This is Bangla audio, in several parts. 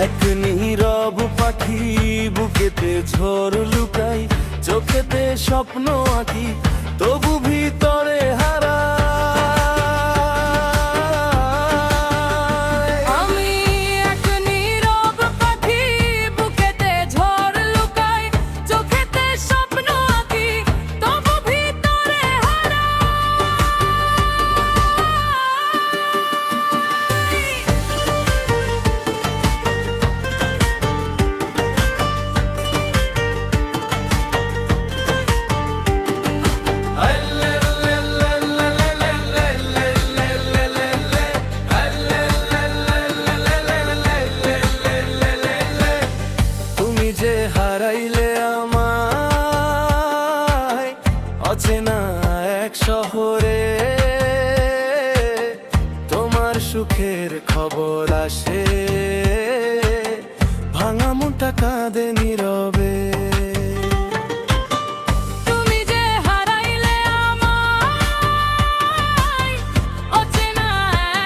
এক নীরব পাখি বুকেতে ঝড় লুকাই, চোখেতে স্বপ্ন আঁকি, তবু ভিতরে হারা। আমি এক নীরব পাখি বুকেতে ঝড় লুকাই, চোখেতে স্বপ্ন আঁকি, তবু ভিতরে হারা। তুমি যে হারাইলে আমায় অচেনা এক শহরে, তোমার সুখের খবর আসে, ভাঙা মনটা কাঁদে নীরবে। তুমি যে হারাইলে আমায় অচেনা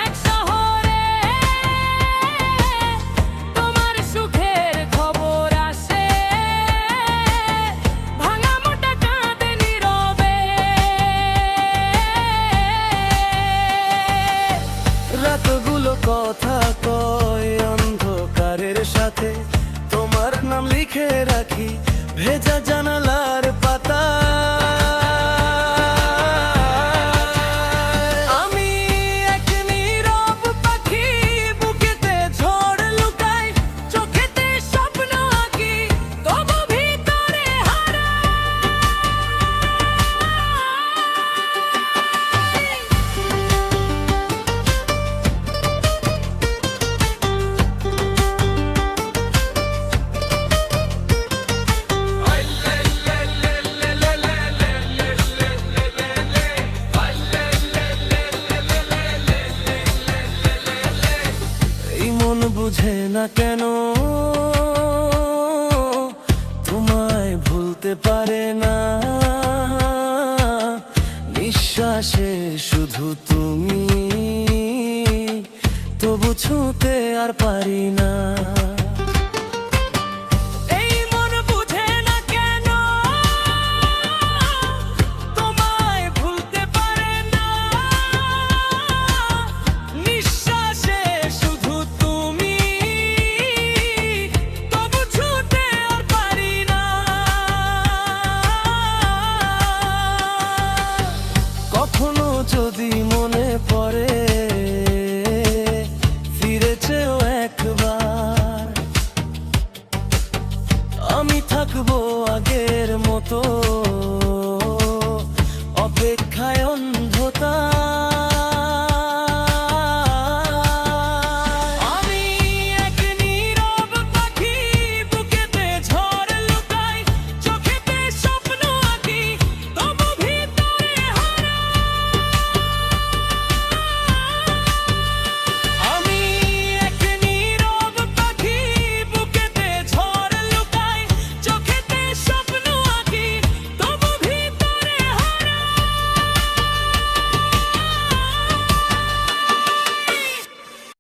এক শহরে, তোমার সুখের খবর আসে, ভাঙা মনটা কাঁদে নীরবে। রাতগুলো কথা কয় অন্ধকারের সাথে, তোমার নাম লিখে রাখি ভেজা জানালার পাতা। আমি এক নীরব পাখি বুকেতে ঝড় লুকাই, চোখেতে স্বপ্ন আঁকি, তবু ভিতরে হারা। এই মন বুঝে না কেন তোমায় ভুলতে পারে না, নিঃশ্বাসে শুধু তুমি, তবু ছুঁতে আর পারি না।